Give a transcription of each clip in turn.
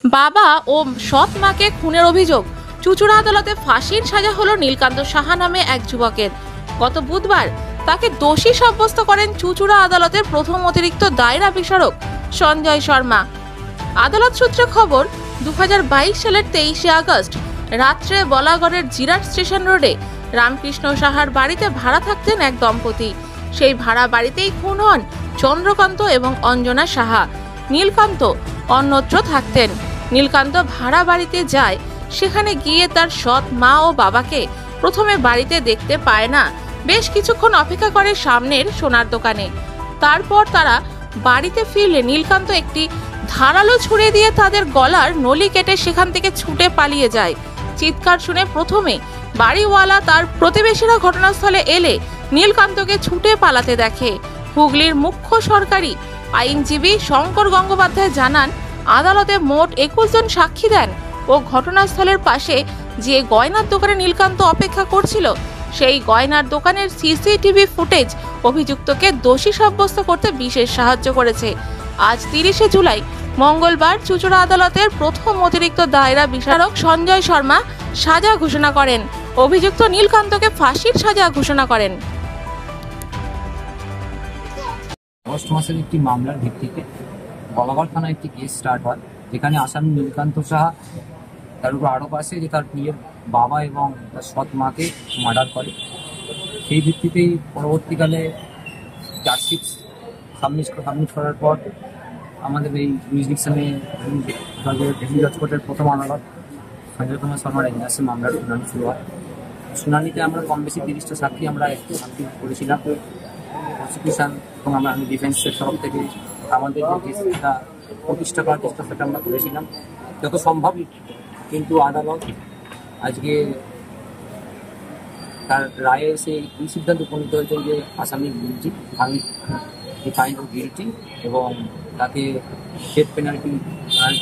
বাবা ও সৎ মাকে খুনের অভিযোগ, চুঁচুড়া আদালতে ফাঁসির সাজা হলো নীলকান্ত সাহা নামে এক যুবকের। গত বুধবার তাকে দোষী সাব্যস্ত করেন চুঁচুড়া আদালতের প্রথম অতিরিক্ত দায়রা বিচারক সঞ্জয় শর্মা। আদালত সূত্রে খবর, 2022 সালের 23শে আগস্ট রাত্রে বলাগড়ের জিরাট স্টেশন রোডে রামকৃষ্ণ সাহার বাড়িতে ভাড়া থাকতেন এক দম্পতি। সেই ভাড়া বাড়িতেই খুন হন চন্দ্রকান্ত এবং অঞ্জনা সাহা। নীলকান্ত অন্যত্র থাকতেন। নীলকান্ত ভাড়া বাড়িতে যায়, সেখানে গিয়ে তার সৎ মা ও বাবাকে প্রথমে বাড়িতে দেখতে পায় না। বেশ কিছুক্ষণ অপেক্ষা করে সামনের সোনার দোকানে। তারপর তারা বাড়িতে ফিরলে নীলকান্ত একটি ধারালো ছুরি দিয়ে তাদের গলার নলি কেটে সেখান থেকে ছুটে পালিয়ে যায়। চিৎকার শুনে প্রথমে বাড়িওয়ালা তার প্রতিবেশীরা ঘটনাস্থলে এলে নীলকান্তকে ছুটে পালাতে দেখে। হুগলির মুখ্য সরকারি আইনজীবী শঙ্কর গঙ্গোপাধ্যায় জানান, আদালতে মোট 21 জন সাক্ষী দেন ও ঘটনাস্থলের পাশে যে গয়নার দোকানে নীলকান্ত অপেক্ষা করছিল সেই গয়নার দোকানের সিসিটিভি ফুটেজ অভিযুক্তকে দোষী সাব্যস্ত করতে বিশেষ সাহায্য করেছে। আজ 30শে জুলাই মঙ্গলবার চুঁচুড়া আদালতের প্রথম অতিরিক্ত দায়রা বিচারক সঞ্জয় শর্মা সাজা ঘোষণা করেন। অভিযুক্ত নীলকান্তকে ফাঁসির সাজা ঘোষণা করেন। আগস্ট মাসের একটি মামলার ভিত্তিতে বলাগড় থানায় একটি কেস স্টার্ট হয়। এখানে আসামি নীলকান্ত সাহা তার উপর আরোপ আছে যে তার বিয়ের বাবা এবং তার সৎ মাকে মার্ডার করে। সেই ভিত্তিতেই পরবর্তীকালে চার্জশিট সাবমিট করার পর আমাদের এই জুরিসডিকশনে ডেপুটি জজ কোর্টের প্রথম আদালত সঞ্জয় কুমার শর্মার এজলাসে মামলার শুনানি শুরু হয়। শুনানিতে আমরা কম বেশি 30টা সাক্ষী আমরা একটু সাক্ষী করেছিলাম। প্রসিকিউশন এবং আমি ডিফেন্সের তরফ থেকে আমাদের যে কেসটা প্রতিষ্ঠা করার চেষ্টা সেটা আমরা করেছিলাম যত সম্ভব। কিন্তু আদালত আজকে তার রায়ে এসে এই সিদ্ধান্ত উপনীত হয়েছে যে আসামি গিলটি, আমি ফাইন্ড গিলটি এবং তাকে ডেথ পেনাল্টি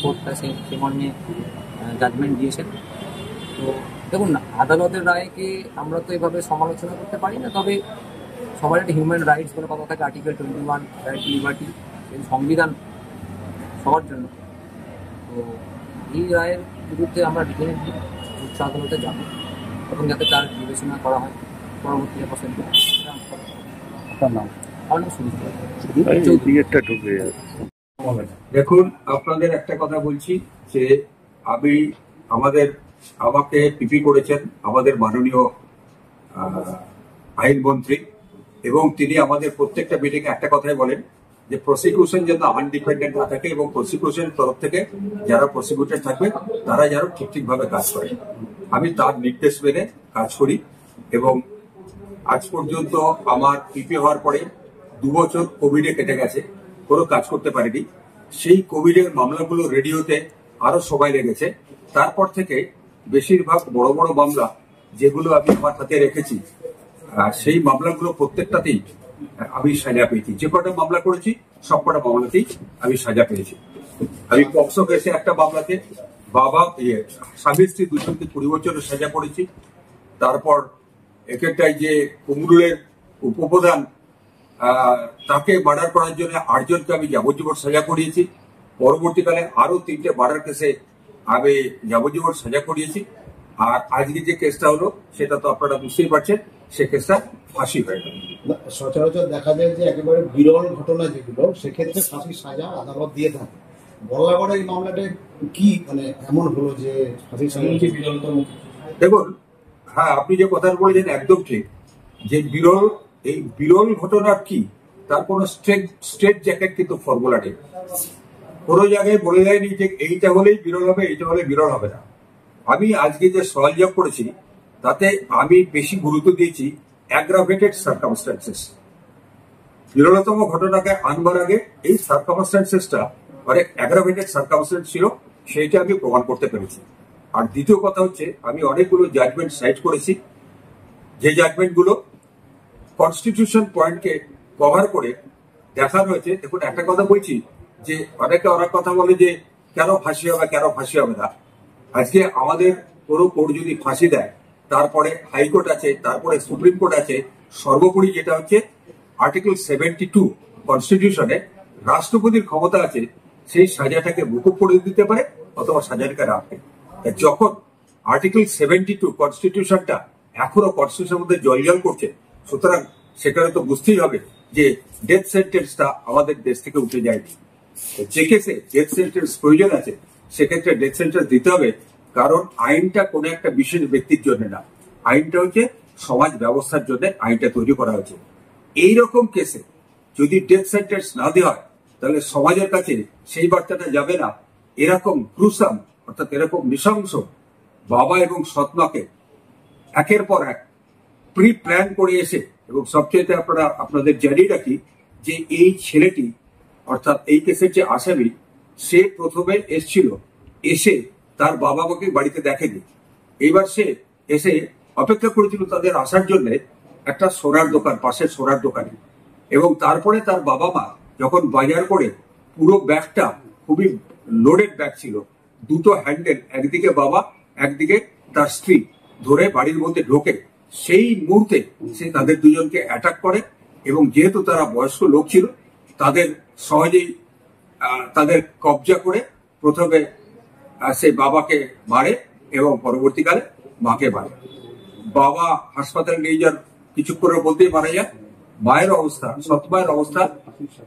কোর্টটা সে মর্মে জাজমেন্ট দিয়েছেন। তো দেখুন না, আদালতের রায়কে আমরা তো এভাবে সমালোচনা করতে পারি না, তবে সবার একটা হিউম্যান রাইটস বলে কথা থাকে, আর্টিকেল 21 রাইট লিবার্টি, সংবিধান সবার জন্য। তো এই রায়ের বিরুদ্ধে আমরা ডেফিনেটলি উচ্চ আদালতে যাব এবং যাতে তার বিবেচনা করা হয় পরবর্তী পছন্দ। দেখুন, আপনাদের একটা কথা বলছি যে আমাকে পিপি করেছেন আমাদের মাননীয় আইনমন্ত্রী, এবং তিনি আমাদের প্রত্যেকটা মিটিং একটা কথাই বলেন যে প্রসিকিউশন যেন আনডিপেন্ডেন্ট না থাকে এবং প্রসিকিউশনের তরফ থেকে যারা প্রসিকিউটর থাকবে তারা যেন ঠিকভাবে কাজ করে। আমি তার নির্দেশ মেনে কাজ করি এবং আজ পর্যন্ত আমার পিপি হওয়ার পরে 2 বছর কোভিডে কেটে গেছে, কোনো কাজ করতে পারিনি। সেই কোভিডের মামলাগুলো রেডিওতে আরো সময় লেগেছে। তারপর থেকে বেশিরভাগ বড় বড় মামলা যেগুলো আমি আমার হাতে রেখেছি সেই মামলাগুলো প্রত্যেকটাতেই আমি সাজা পেয়েছি। যে কটা মামলা করেছি সব কটা মামলাতেই আমি সাজা পেয়েছি। আমি পক্সো কেসে একটা মামলাতে স্বামী স্ত্রী দুজনকে 20 বছরের সাজা করেছি। তারপর একেরটাই যে কুমরুলের উপপ্রধান তাকে মার্ডার করার জন্য 8 জনকে আমি যাবজ্জীবন সাজা করিয়েছি। পরবর্তীকালে আরো 3টে মার্ডার কেসে আমি যাবজ্জীবন সাজা করিয়েছি। আর আজকে যে কেসটা হলো সেটা তো আপনারা বুঝতেই পারছেন, সে কেসটা ফাঁসি হয়ে গেল। সচরাচর দেখা যায় যে একেবারে বিরল ঘটনা যেগুলো সেক্ষেত্রে ফাঁসির সাজা আদালত দিয়ে থাকে। বলাগড়ের এই মামলাটা কি এমন হলো যে ফাঁসির সাজা বিরলতম? দেখুন, হ্যাঁ, আপনি যে কথা বলেছেন একদম ঠিক, যে এই বিরল ঘটনার কি তার কোন স্ট্রেট জ্যাকেট কিন্তু ফর্মুলা নেই। কোনো জায়গায় বলে যায়নি যে এইটা হলেই বিরল হবে, এইটা হলে বিরল হবে না। আমি আজকে যে সওয়াল জবাব করেছি তাতে আমি বেশি গুরুত্ব দিয়েছি অ্যাগ্রাভেটেড সার্কামস্ট্যান্সেস। বিরলতম ঘটনাকে আনবার আগে এই সার্কামস্ট্যান্সেসটা অনেক অ্যাগ্রাভেটেড সার্কামস্ট্যান্স ছিল, সেইটা আমি প্রমাণ করতে পেরেছি। আর দ্বিতীয় কথা হচ্ছে, আমি অনেকগুলো জাজমেন্ট সাইট করেছি, যে জাজমেন্টগুলো কনস্টিটিউশন পয়েন্টকে কভার করে দেখানো হয়েছে। দেখুন, একটা কথা বলছি যে অনেক কথা বলে যে কেন ফাঁসি হবে, কেন ফাঁসি হবে না। আজকে আমাদের কোনো কোর্ট যদি ফাঁসি দেয়, তারপরে হাইকোর্ট আছে, তারপরে সুপ্রিম কোর্ট আছে, সর্বোপরি যেটা হচ্ছে আর্টিকেল 72 কনস্টিটিউশনে রাষ্ট্রপতির ক্ষমতা আছে সেই সাজাটাকে মুকুব করে দিতে পারে অথবা সাজাকে রাখবে। যখন আর্টিকেল 72 কনস্টিটিউশনটা এখনো কনস্টিটিউশনের মধ্যে জল করছে, সুতরাং সেখানে তো বুঝতেই হবে যে ডেথ সেন্টেন্সটা আমাদের দেশ থেকে উঠে যায়নি। যে কেসে ডেথ সেন্টেন্স প্রয়োজন আছে সেক্ষেত্রে ডেথ সেন্টেন্স দিতে হবে, কারণ আইনটা কোনো একটা বিশেষ ব্যক্তির জন্য না, আইনটা হচ্ছে সমাজ ব্যবস্থার জন্য আইনটা তৈরি করা হয়েছে। এইরকম কেসে যদি ডেথ সেন্টেন্স না দেওয়া হয় তাহলে সমাজের কাছে সেই বার্তাটা যাবে না এরকম গ্রুসাম অর্থাৎ এরকম নৃশংস বাবা এবং সৎমাকে একের পর এক প্রি প্ল্যান করে এসে, এবং সবচেয়ে আপনাদের জানিয়ে রাখি যে এই ছেলেটি অর্থাৎ এই কেসের যে আসামি সে প্রথমে এসছিল, এসে তার বাবা মাকে বাড়িতে দেখেনি। এইবার সে এসে অপেক্ষা করেছিল তাদের আসার জন্য একটা সোনার দোকান, পাশের সোনার দোকানে, এবং তারপরে তার বাবা মা যখন বাজার করে পুরো ব্যাগটা খুবই লোডেড ব্যাগ ছিল, দুটো হ্যান্ডেল, একদিকে বাবা একদিকে তার স্ত্রী ধরে বাড়ির মধ্যে ঢোকে, সেই মুহূর্তে সে তাদের দুজনকে অ্যাটাক করে, এবং যেহেতু তারা বয়স্ক লোক ছিল তাদের সহজেই তাদের কবজা করে প্রথমে সে বাবাকে মারে এবং পরবর্তীকালে মাকে মারে। বাবা হাসপাতালে নিয়ে যাওয়ার কিছুক্ষণের মধ্যেই মারা যায়। মায়ের অবস্থা, সৎ মায়ের অবস্থা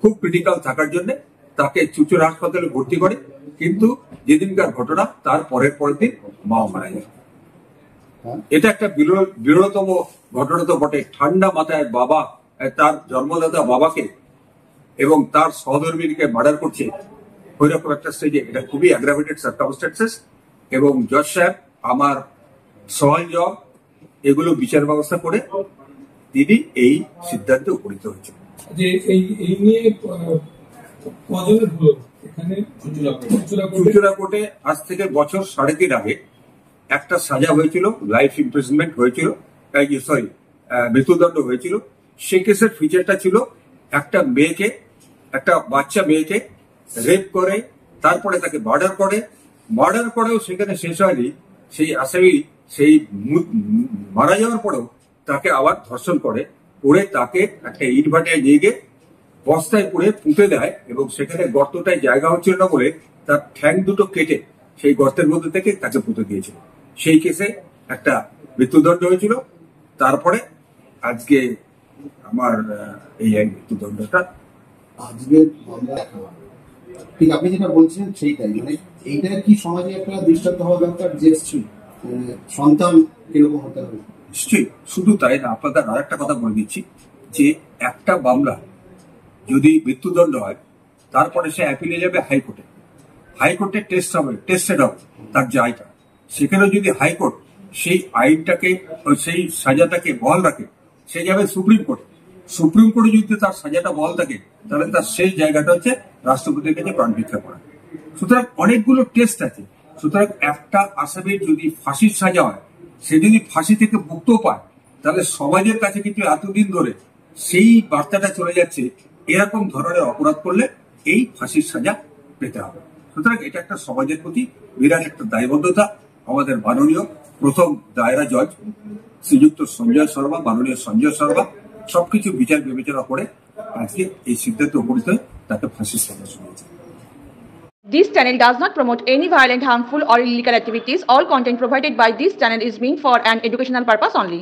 খুব ক্রিটিক্যাল থাকার জন্য তাকে চুচুড়া হাসপাতালে ভর্তি করে, কিন্তু যেদিনকার ঘটনা তার পরের দিন মাও মারা যায়। এটা একটা বিরলতম ঘটনা তো বটে। ঠান্ডা মাথায় বাবা তার জন্মদাতা বাবাকে এবং তার সহধর্মীকে মার্ডার করছে, ওইরকম একটা স্টেজে এটা খুবই অ্যাগ্রাভেটেড সার্কামস্ট্যান্সেস। এবং জজ সাহেব আমার সওয়াল জবাব এগুলো বিচার ব্যবস্থা করে তিনি এই সিদ্ধান্তে উপনীত হয়েছেন। যে এই নিয়ে কজনের হলো এখানে চুচুড়া কোর্টে আজ থেকে বছর 3.5 আগে একটা সাজা হয়েছিল, লাইফ ইমপ্রিজনমেন্ট হয়েছিল, মৃত্যুদণ্ড হয়েছিল। সে কেসের ফিচারটা ছিল একটা মেয়েকে, একটা বাচ্চা মেয়েকে রেপ করে তারপরে তাকে মার্ডার করে, মার্ডার করেও সেখানে শেষ হয়নি, সেই আসামি সেই মারা যাওয়ার পরেও তাকে আবার ধর্ষণ করে তাকে একটা ইট ভাটায় নিয়ে গিয়ে বস্তায় পুড়ে পুঁতে দেয়, এবং সেখানে গর্তটায় জায়গা হচ্ছিল না বলে তার ঠ্যাং দুটো কেটে সেই গর্তের মধ্যে থেকে তাকে পুঁতে দিয়েছিল। সেই কেসে একটা মৃত্যুদণ্ড হয়েছিল। তারপরে আজকে আমার এই মৃত্যুদণ্ডটা আজকে ঠিক আপনি যেটা বলছেন সেইটাই, মানে এইটা কি সমাজে একটা দৃষ্টান্ত হওয়া দরকার যে সন্তান কিরকম হতে হবে। নিশ্চয়ই, শুধু তাই না, আপনাদের আর একটা কথা বলে দিচ্ছি যে একটা মামলা যদি মৃত্যুদণ্ড হয় তারপরে সে অ্যাপিলে যাবে হাইকোর্টে, হাইকোর্টে টেস্টেড হবে তার জায়গা। সেখানে যদি হাইকোর্ট সেই আইনটাকে সেই সাজাটাকে বহাল রাখে সে যাবে সুপ্রিম কোর্টে, সুপ্রিম কোর্টে যদি তার সাজাটা বহাল থাকে তাহলে তার শেষ জায়গাটা হচ্ছে রাষ্ট্রপতির কাছে প্রাণ ভিক্ষা করা। সুতরাং অনেকগুলো টেস্ট আছে। সুতরাং একটা আসামির যদি ফাঁসির সাজা হয়, সে যদি ফাঁসি থেকে মুক্ত পায় তাহলে সমাজের কাছে কিন্তু এতদিন ধরে সেই বার্তাটা চলে যাচ্ছে এরকম ধরনের অপরাধ করলে এই ফাঁসির সাজা পেতে হবে। সুতরাং এটা একটা সমাজের প্রতি বিরাট একটা দায়বদ্ধতা। আমাদের মাননীয় প্রথম দায়রা জজ শ্রীযুক্ত সঞ্জয় শর্মা, মাননীয় সঞ্জয় শর্মা সবকিছু বিচার বিবেচনা করে আজকে এই সিদ্ধান্তে উপনীত হয়ে তাকে ফাঁসির সাজা শুনিয়েছে। This channel does not promote any violent, harmful or illegal activities. All content provided by this channel is meant for an educational purpose only.